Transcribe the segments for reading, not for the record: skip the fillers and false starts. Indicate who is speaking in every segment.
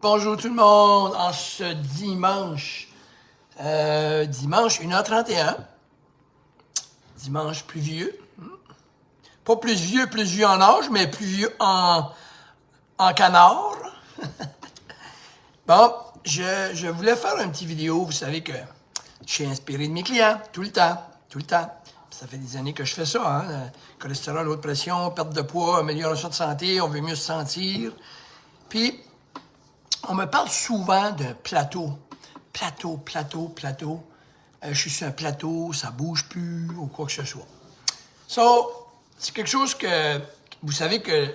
Speaker 1: Bonjour tout le monde, en ce dimanche, 1h31, dimanche pluvieux, pas plus vieux en âge, mais plus vieux en canard. Bon, je voulais faire une petite vidéo, vous savez que je suis inspiré de mes clients, tout le temps. Ça fait des années que je fais ça, hein, cholestérol, haute pression, perte de poids, amélioration de santé, on veut mieux se sentir. Puis, on me parle souvent de plateau. Je suis sur un plateau, ça bouge plus, ou quoi que ce soit. C'est quelque chose que, vous savez que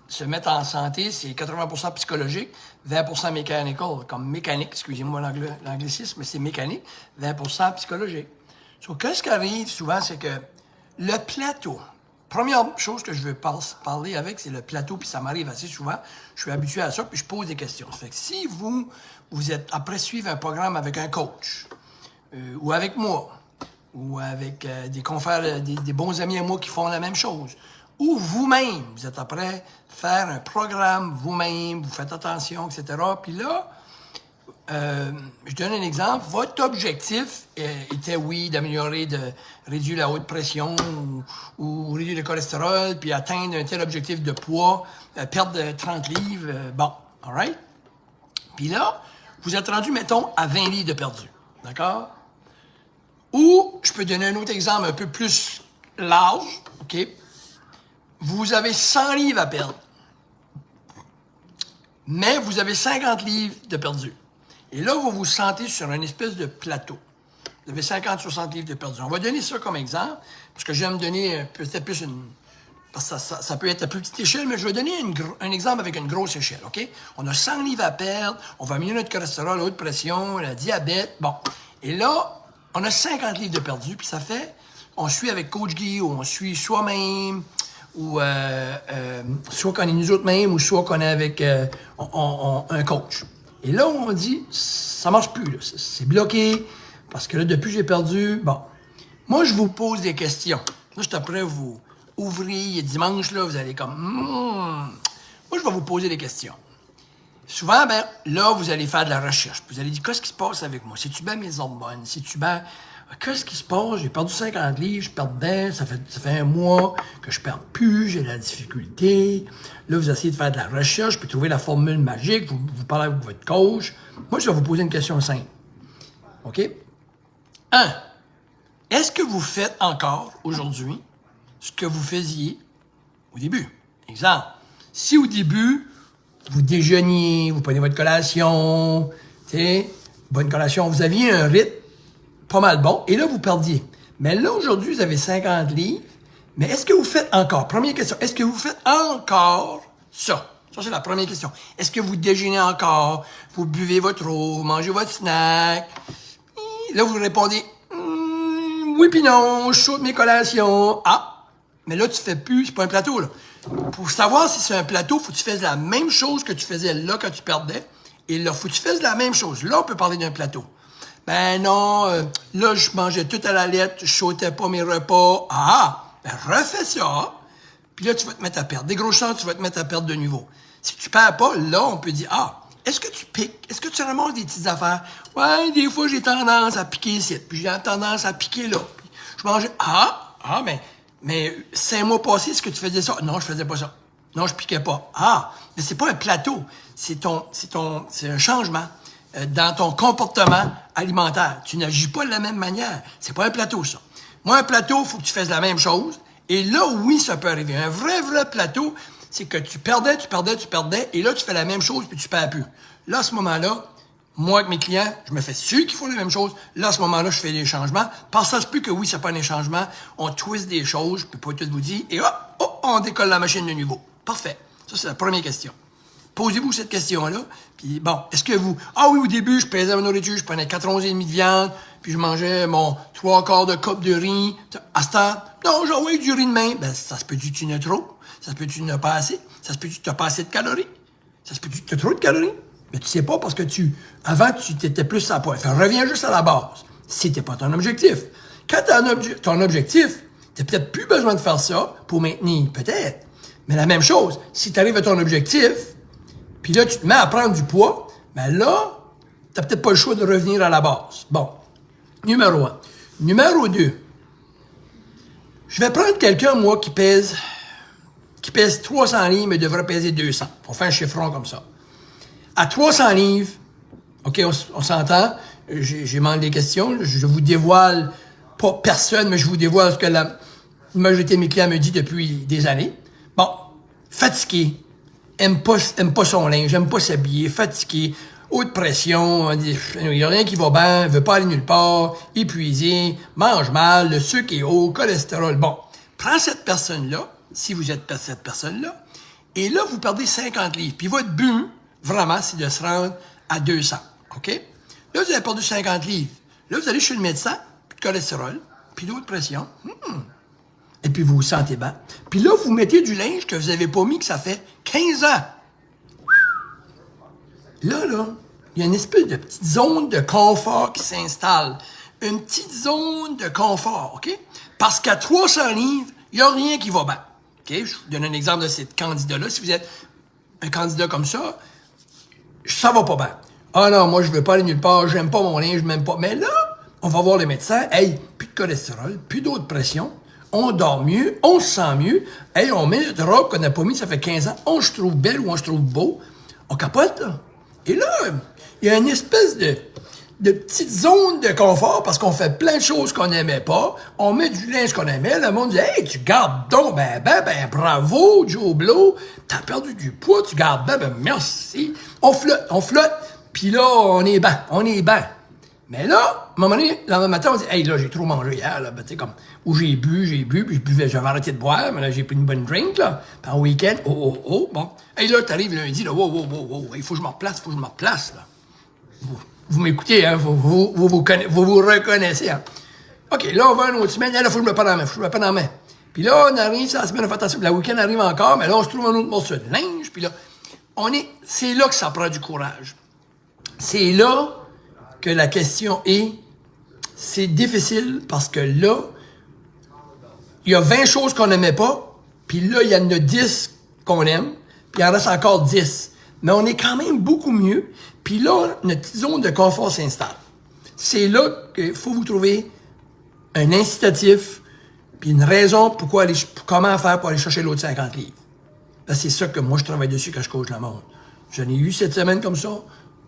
Speaker 1: se mettre en santé, c'est 80% psychologique, 20% mechanical, comme mécanique, excusez-moi l'anglicisme, mais c'est mécanique, 20% psychologique. Qu'est-ce qui arrive souvent, c'est que le plateau, première chose que je veux parler avec, c'est le plateau, puis ça m'arrive assez souvent. Je suis habitué à ça, puis je pose des questions. Ça fait que si vous êtes après suivre un programme avec un coach, ou avec moi, ou avec des confrères, des bons amis à moi qui font la même chose, ou vous-même, vous êtes après faire un programme vous-même, vous faites attention, etc. Puis là, je donne un exemple. Votre objectif était, oui, d'améliorer, de réduire la haute pression ou réduire le cholestérol, puis atteindre un tel objectif de poids, perdre de 30 livres. Bon, all right? Puis là, vous êtes rendu, mettons, à 20 livres de perdu. D'accord? Ou, je peux donner un autre exemple un peu plus large, OK? Vous avez 100 livres à perdre, mais vous avez 50 livres de perdu. Et là, vous vous sentez sur une espèce de plateau. Vous avez 50-60 livres de perdu. On va donner ça comme exemple, parce que j'aime donner peut-être plus une... Parce que ça peut être à plus petite échelle, mais je vais donner un exemple avec une grosse échelle, OK? On a 100 livres à perdre, on va améliorer notre cholestérol, la haute pression, le diabète, bon. Et là, on a 50 livres de perdu, puis ça fait... On suit avec Coach Guy, ou on suit soi-même, ou soit qu'on est nous autres mêmes, ou soit qu'on est avec un coach. Et là, on dit, ça marche plus, là. C'est bloqué, parce que là, depuis j'ai perdu, bon. Moi, je vous pose des questions. Là, je suis après vous ouvrir, dimanche, là, vous allez comme, Moi, je vais vous poser des questions. Souvent, ben, là, vous allez faire de la recherche. Vous allez dire, qu'est-ce qui se passe avec moi? C'est-tu bien mes hormones? C'est-tu bien... Qu'est-ce qui se passe? J'ai perdu 50 livres, je perds bien, ça fait un mois que je perds plus, j'ai de la difficulté. Là, vous essayez de faire de la recherche, puis trouver la formule magique, vous parlez avec votre coach. Moi, je vais vous poser une question simple. OK? 1. Est-ce que vous faites encore, aujourd'hui, ce que vous faisiez au début? Exemple, si au début, vous déjeuniez, vous prenez votre collation, tu sais, bonne collation, vous aviez un rythme pas mal bon, et là, vous perdiez. Mais là, aujourd'hui, vous avez 50 livres, mais est-ce que vous faites encore? Première question, est-ce que vous faites encore ça? Ça, c'est la première question. Est-ce que vous déjeunez encore? Vous buvez votre eau, vous mangez votre snack? Là, vous répondez, oui puis non, je saute mes collations. Ah, mais là, tu fais plus, c'est pas un plateau, là. Pour savoir si c'est un plateau, faut que tu fasses la même chose que tu faisais là quand tu perdais, et là, faut que tu fasses la même chose. Là, on peut parler d'un plateau. Ben non, là, je mangeais tout à la lettre, je sautais pas mes repas. Ah, ben refais ça. Puis là, tu vas te mettre à perdre. Des gros chances, tu vas te mettre à perdre de nouveau. Si tu perds pas, là, on peut dire, ah, est-ce que tu piques? Est-ce que tu ramasses des petites affaires? Ouais, des fois, j'ai tendance à piquer ici, puis j'ai tendance à piquer là. Puis je mangeais, mais 5 mois passés, est-ce que tu faisais ça? Non, je faisais pas ça. Non, je piquais pas. Ah, mais c'est pas un plateau. C'est un changement dans ton comportement alimentaire. Tu n'agis pas de la même manière. C'est pas un plateau, ça. Moi, un plateau, il faut que tu fasses la même chose. Et là, oui, ça peut arriver. Un vrai plateau, c'est que tu perdais, et là, tu fais la même chose, puis tu perds plus. Là, à ce moment-là, moi, avec mes clients, je me fais sûr qu'ils font la même chose. Là, à ce moment-là, je fais des changements. Parce que ça se peut que oui, c'est pas un changement. On twist des choses, je peux pas tout vous dire, et hop, on décolle la machine de nouveau. Parfait. Ça, c'est la première question. Posez-vous cette question-là. Puis bon, est-ce que vous... Ah oui, au début, je pesais ma nourriture, je prenais 4 onces et demie de viande, puis je mangeais mon 3/4 de coupe de riz. À ce temps, non, j'ai envoyé du riz de main. Ben, ça se peut-tu que tu n'as trop? Ça se peut-tu que tu n'as pas assez? Ça se peut-tu que tu n'as pas assez de calories? Ça se peut-tu que tu as trop de calories? Mais tu sais pas parce que avant, tu t'étais plus à la pointe. Fait, reviens juste à la base. C'était pas ton objectif. Quand ton objectif, t'as peut-être plus besoin de faire ça pour maintenir. Peut-être. Mais la même chose, si tu arrives à ton objectif, puis là, tu te mets à prendre du poids, Mais là, tu n'as peut-être pas le choix de revenir à la base. Bon, numéro 1. Numéro 2. Je vais prendre quelqu'un, moi, qui pèse 300 livres, mais devrait peser 200. On fait un chiffron comme ça. À 300 livres, OK, on s'entend, j'ai demandé des questions, je vous dévoile, pas personne, mais je vous dévoile ce que la majorité de mes clients me dit depuis des années. Bon, fatigué, aime pas son linge, aime pas s'habiller, fatigué, haute pression, il n'y a rien qui va bien, veut pas aller nulle part, épuisé, mange mal, le sucre est haut, cholestérol. Bon, prends cette personne-là, si vous êtes cette personne-là, et là, vous perdez 50 livres. Puis votre but, vraiment, c'est de se rendre à 200. OK? Là, vous avez perdu 50 livres. Là, vous allez chez le médecin, puis de cholestérol, puis d'eau de pression. Et puis, vous vous sentez bien. Puis là, vous mettez du linge que vous n'avez pas mis, que ça fait 15 ans. Là, il y a une espèce de petite zone de confort qui s'installe. Une petite zone de confort, OK? Parce qu'à 300 livres, il n'y a rien qui va bien. OK? Je vous donne un exemple de cette candidat-là. Si vous êtes un candidat comme ça, ça va pas bien. Ah non, moi, je veux pas aller nulle part, j'aime pas mon linge, je m'aime pas. Mais là, on va voir le médecin. Hey, plus de cholestérol, plus d'eau de pression. On dort mieux, on se sent mieux. Hey, on met notre robe qu'on n'a pas mis, ça fait 15 ans. On se trouve belle ou on se trouve beau. On capote, là. Et là, il y a une espèce de petite zone de confort parce qu'on fait plein de choses qu'on n'aimait pas. On met du linge qu'on aimait. Le monde dit, hey, tu gardes donc, ben, bravo, Joe Blow. T'as perdu du poids, tu gardes ben, merci. On flotte. Puis là, on est ben. Mais là, à un moment donné, le matin, on dit, hey, là, j'ai trop mangé hier, là, ben, tu sais, comme, où j'ai bu, puis j'avais arrêté de boire, mais là, j'ai pris une bonne drink, là. Puis en week-end, bon. Hey, là, t'arrives lundi, là, wow, il faut que je me replace, là. Vous m'écoutez, hein, vous vous reconnaissez, hein. OK, là, on va une autre semaine, là, il faut que je me prenne en main, Puis là, on arrive, ça, la semaine, on fait attention, puis la week-end arrive encore, mais là, on se trouve un autre morceau de linge, puis là, c'est là que ça prend du courage. C'est là que la question est, c'est difficile parce que là, il y a 20 choses qu'on n'aimait pas, puis là, il y en a 10 qu'on aime, puis il en reste encore 10. Mais on est quand même beaucoup mieux, puis là, notre petite zone de confort s'installe. C'est là qu'il faut vous trouver un incitatif, puis une raison comment faire pour aller chercher l'autre 50 livres. Là, c'est ça que moi, je travaille dessus quand je coach le monde. J'en ai eu cette semaine comme ça.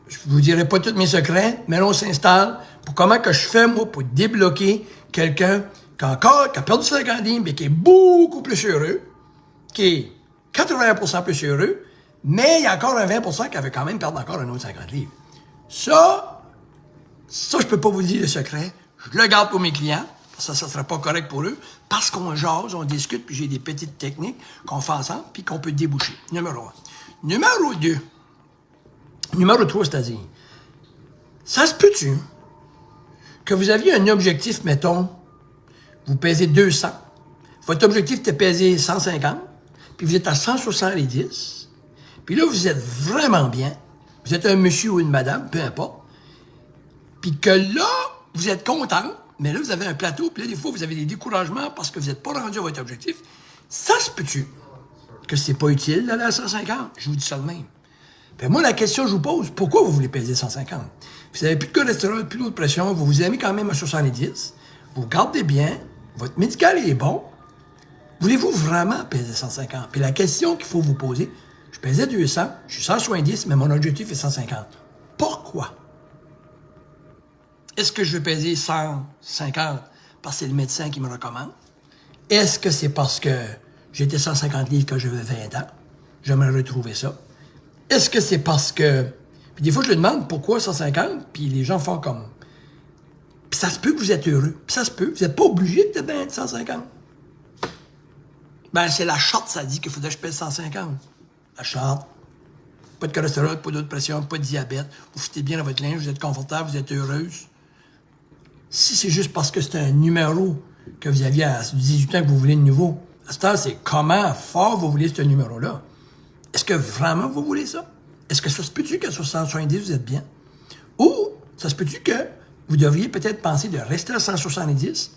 Speaker 1: Je vous dirai pas tous mes secrets, mais là, on s'installe pour comment que je fais, moi, pour débloquer quelqu'un qui a perdu 50 livres, mais qui est beaucoup plus heureux, qui est 80% plus heureux, mais il y a encore un 20% qui avait quand même perdu encore un autre 50 livres. Ça, je peux pas vous dire le secret. Je le garde pour mes clients, parce que ça sera pas correct pour eux, parce qu'on jase, on discute, puis j'ai des petites techniques qu'on fait ensemble, puis qu'on peut déboucher. Numéro 1. Numéro 2. Numéro 3, c'est-à-dire, ça se peut-tu que vous aviez un objectif, mettons, vous pesez 200, votre objectif était de peser 150, puis vous êtes à 170, puis là, vous êtes vraiment bien, vous êtes un monsieur ou une madame, peu importe, puis que là, vous êtes content, mais là, vous avez un plateau, puis là, des fois, vous avez des découragements parce que vous n'êtes pas rendu à votre objectif. Ça se peut-tu que c'est pas utile d'aller à 150? Je vous dis ça de même. Puis moi, la question que je vous pose, pourquoi vous voulez peser 150? Vous n'avez plus de cholestérol, plus d'eau de pression, vous vous aimez quand même à 70, vous gardez bien, votre médical est bon. Voulez-vous vraiment peser 150? Puis la question qu'il faut vous poser, je pesais 200, je suis 170, mais mon objectif est 150. Pourquoi? Est-ce que je veux peser 150 parce que c'est le médecin qui me recommande? Est-ce que c'est parce que j'étais 150 livres quand j'avais 20 ans? J'aimerais retrouver ça. Est-ce que c'est parce que... Puis des fois, je lui demande pourquoi 150, puis les gens font comme... Puis ça se peut que vous êtes heureux. Puis ça se peut. Vous n'êtes pas obligé d'être 150. Ben, c'est la charte, ça dit qu'il faudrait que je pèse 150. La charte. Pas de cholestérol, pas d'eau de pression, pas de diabète. Vous foutez bien dans votre linge, vous êtes confortable, vous êtes heureuse. Si c'est juste parce que c'est un numéro que vous aviez à 18 ans que vous voulez de nouveau, à ce temps, c'est comment fort vous voulez ce numéro-là. Est-ce que vraiment vous voulez ça? Est-ce que ça se peut-tu qu'à 170, vous êtes bien? Ou ça se peut-tu que vous devriez peut-être penser de rester à 170,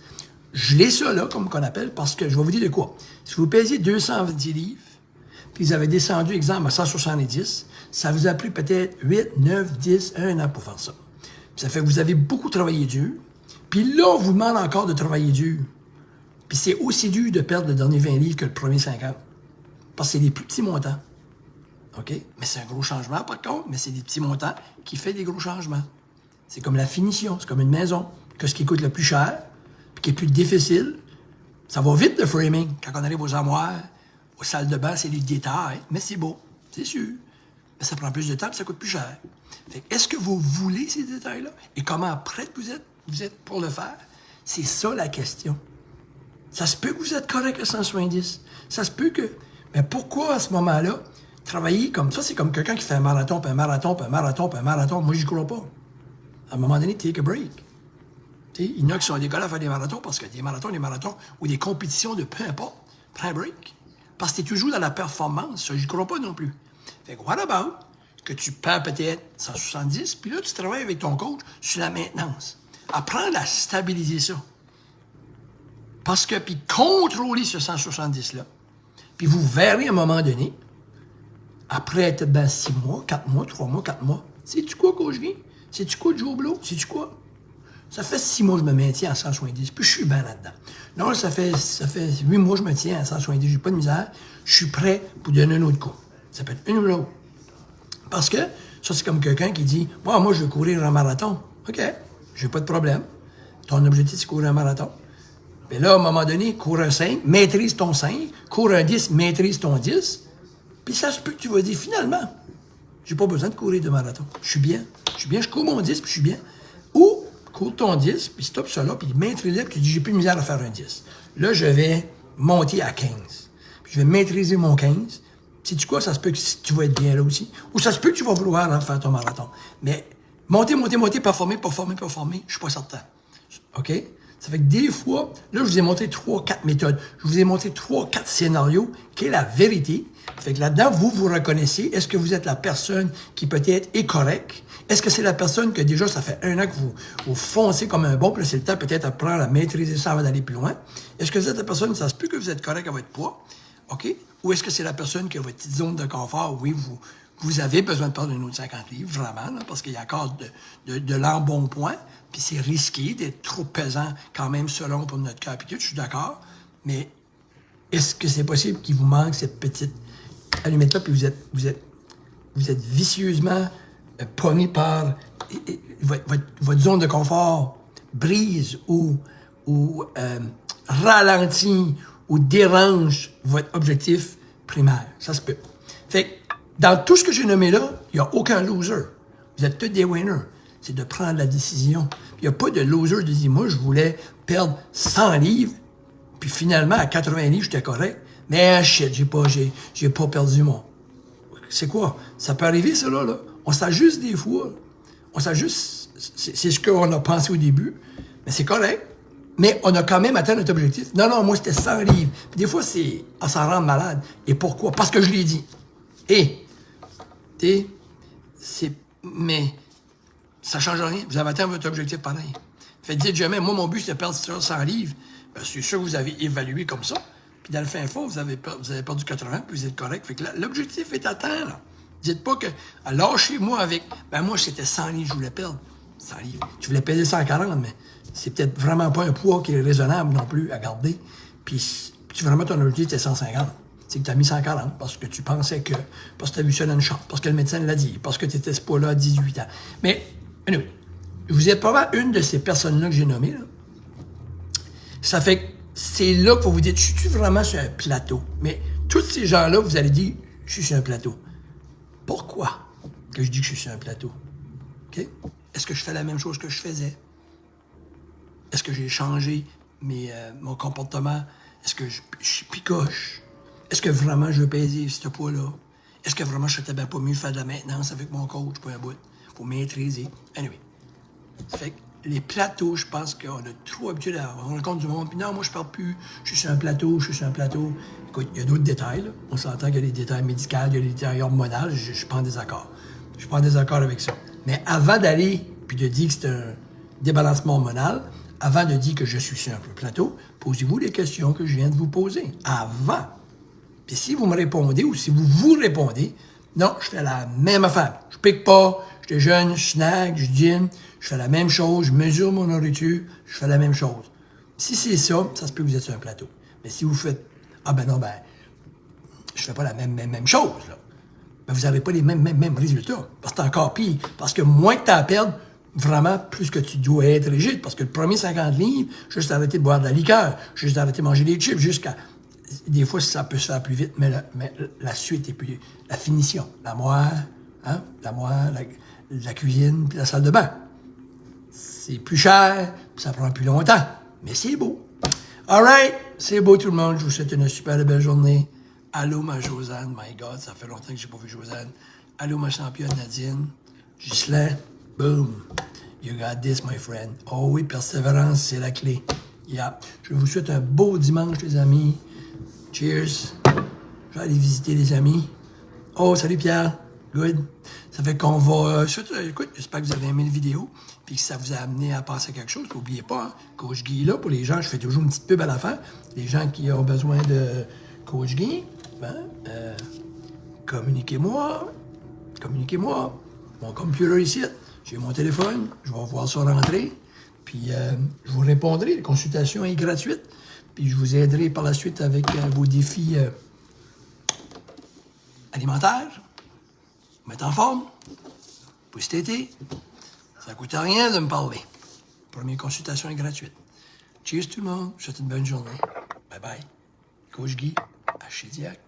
Speaker 1: geler ça là, comme qu'on appelle, parce que je vais vous dire de quoi. Si vous pèsiez 210 livres, puis vous avez descendu, exemple, à 170, ça vous a pris peut-être 8, 9, 10, 1 an pour faire ça. Puis ça fait que vous avez beaucoup travaillé dur, puis là, on vous demande encore de travailler dur. Puis c'est aussi dur de perdre le dernier 20 livres que le premier 50. Parce que c'est des plus petits montants. OK? Mais c'est un gros changement, par contre, mais c'est des petits montants qui fait des gros changements. C'est comme la finition, c'est comme une maison. Que ce qui coûte le plus cher, puis qui est plus difficile, ça va vite le framing. Quand on arrive aux armoires, aux salles de bain, c'est des détails, mais c'est beau, c'est sûr. Mais ça prend plus de temps, puis ça coûte plus cher. Fait que, est-ce que vous voulez ces détails-là? Et comment prête vous êtes pour le faire? C'est ça la question. Ça se peut que vous êtes correct à 170. Ça se peut que... Mais pourquoi à ce moment-là, travailler comme ça, c'est comme quelqu'un qui fait un marathon, puis un marathon, puis un marathon, puis un marathon. Moi, j'y crois pas. À un moment donné, take a break. T'sais, il y en a qui sont décollés à faire des marathons parce que des marathons ou des compétitions de peu importe, prends un break. Parce que tu es toujours dans la performance. Ça, j'y crois pas non plus. Fait que what about que tu perds peut-être 170, puis là, tu travailles avec ton coach sur la maintenance. Apprendre à stabiliser ça. Parce que, puis contrôler ce 170-là. Puis vous verrez à un moment donné, après peut-être dans 6 mois, 4 mois, 3 mois, 4 mois, sais-tu quoi, Coach Guy? Sais-tu quoi, Joe Blow? Sais-tu quoi? Ça fait 6 mois que je me maintiens à 170, puis je suis bien là-dedans. Non, ça fait 8 mois que je me tiens à 170, j'ai pas de misère. Je suis prêt pour donner un autre coup. Ça peut être une ou l'autre. Parce que, ça, c'est comme quelqu'un qui dit, moi, je veux courir un marathon. OK, j'ai pas de problème. Ton objectif, c'est courir un marathon. Puis là, à un moment donné, cours un 5, maîtrise ton 5, cours un 10, maîtrise ton 10. Puis ça se peut que tu vas dire, finalement, j'ai pas besoin de courir de marathon. Je suis bien, je cours mon 10, puis je suis bien. Ou, cours ton 10, puis stop ça là, puis maîtrise-le, puis tu dis, j'ai plus de misère à faire un 10. Là, je vais monter à 15. Puis je vais maîtriser mon 15. Sais-tu quoi? Ça se peut que tu vas être bien là aussi. Ou ça se peut que tu vas vouloir faire ton marathon. Mais monter, performer, je suis pas certain. OK? Ça fait que des fois, là, je vous ai montré 3-4 méthodes. Je vous ai montré 3-4 scénarios, qui est la vérité. Fait que là-dedans, vous reconnaissez. Est-ce que vous êtes la personne qui peut-être est correcte? Est-ce que c'est la personne que déjà, ça fait 1 an que vous foncez comme un bon, puis là, c'est le temps peut-être d'apprendre à maîtriser ça avant d'aller plus loin? Est-ce que vous êtes la personne, ça se peut que vous êtes correct à votre poids? OK? Ou est-ce que c'est la personne qui a votre petite zone de confort? Oui, vous avez besoin de perdre une autre 50 livres, vraiment, là, parce qu'il y a encore de l'embonpoint, puis c'est risqué d'être trop pesant quand même selon pour notre cas. Puis tout, je suis d'accord, mais est-ce que c'est possible qu'il vous manque cette petite allumette-là, puis vous êtes vicieusement pogné par votre zone de confort brise ou ralentit ou dérange votre objectif primaire. Ça se peut. Fait que, dans tout ce que j'ai nommé là, il n'y a aucun loser. Vous êtes tous des winners. C'est de prendre la décision. Il n'y a pas de loser de dire, moi, je voulais perdre 100 livres, puis finalement, à 80 livres, j'étais correct. Mais shit, j'ai pas perdu mon... C'est quoi? Ça peut arriver, ça, là. On s'ajuste des fois. On s'ajuste. C'est ce qu'on a pensé au début. Mais c'est correct. Mais on a quand même atteint notre objectif. Non, moi, c'était 100 livres. Puis des fois, c'est à s'en rendre malade. Et pourquoi? Parce que je l'ai dit. Mais ça change rien. Vous avez atteint votre objectif pareil. Fait dites jamais, moi, mon but, c'était de perdre 100 livres. Ben, c'est sûr que vous avez évalué comme ça. Puis dans le fin fond, vous avez perdu 80, puis vous êtes correct. Fait que l'objectif est atteint, là. Dites pas que, lâchez-moi avec, moi, c'était 100 livres, je voulais perdre. 100 livres. Je voulais peser 140, mais c'est peut-être vraiment pas un poids qui est raisonnable non plus à garder. Puis vraiment, ton objectif était 150. C'est que tu as mis 140 parce que tu pensais que, parce que tu as vu ça dans une charte, parce que le médecin l'a dit, parce que tu étais ce poids-là à 18 ans. Mais, anyway, vous êtes probablement une de ces personnes-là que j'ai nommées, là. Ça fait que c'est là que vous vous dites, je suis vraiment sur un plateau? Mais tous ces gens-là, vous allez dire, je suis sur un plateau. Pourquoi que je dis que je suis sur un plateau? OK? Est-ce que je fais la même chose que je faisais? Est-ce que j'ai changé mon comportement? Est-ce que je picoche? Est-ce que vraiment je veux peser ce poids-là? Est-ce que vraiment je serais bien pas mieux de faire de la maintenance avec mon coach pour un bout? Pour maîtriser. Anyway. Ça fait que les plateaux, je pense qu'on a trop habitué à rendre compte du monde. Puis non, moi, je parle plus. Je suis sur un plateau. Écoute, il y a d'autres détails, là. On s'entend qu'il y a des détails médicaux, il y a des détails hormonaux. Je suis pas en désaccord. Je suis pas en désaccord avec ça. Mais avant d'aller, puis de dire que c'est un débalancement hormonal, avant de dire que je suis sur un plateau, posez-vous les questions que je viens de vous poser. Avant. Puis si vous me répondez ou si vous répondez, non, je fais la même affaire. Je pique pas, je déjeune, je snack, je dîne, je fais la même chose, je mesure mon nourriture, je fais la même chose. Si c'est ça, ça se peut que vous êtes sur un plateau. Mais si vous faites, ah ben non, ben, je fais pas la même chose, là. Ben vous n'avez pas les mêmes résultats. Parce que c'est encore pire. Parce que moins que tu as à perdre, vraiment, plus que tu dois être rigide. Parce que le premier 50 livres, juste arrêter de boire de la liqueur, juste arrêter de manger des chips, jusqu'à... Des fois, ça peut se faire plus vite, mais la suite est plus... La finition, la moire, hein? La moire, la cuisine, puis la salle de bain. C'est plus cher, puis ça prend plus longtemps. Mais c'est beau. All right, c'est beau tout le monde. Je vous souhaite une super belle journée. Allô, ma Josiane. My God, ça fait longtemps que j'ai pas vu Josiane. Allô, ma championne Nadine. Ghislain. Boom. You got this, my friend. Oh oui, persévérance, c'est la clé. Yeah. Je vous souhaite un beau dimanche, les amis. Cheers. Je vais aller visiter les amis. Oh, salut Pierre. Good. Ça fait qu'on va... écoute, j'espère que vous avez aimé la vidéo puis que ça vous a amené à penser à quelque chose. N'oubliez pas, hein, Coach Guy est là pour les gens. Je fais toujours une petite pub à la fin. Les gens qui ont besoin de Coach Guy, ben, communiquez-moi. Communiquez-moi. Mon computer ici, j'ai mon téléphone. Je vais voir ça rentrer. Puis je vous répondrai. La consultation est gratuite. Puis je vous aiderai par la suite avec vos défis alimentaires. Mettre en forme, pour cet été, ça ne coûte rien de me parler. Première consultation est gratuite. Cheers tout le monde, je vous souhaite une bonne journée. Bye bye. Coach Guy, à Chédiac.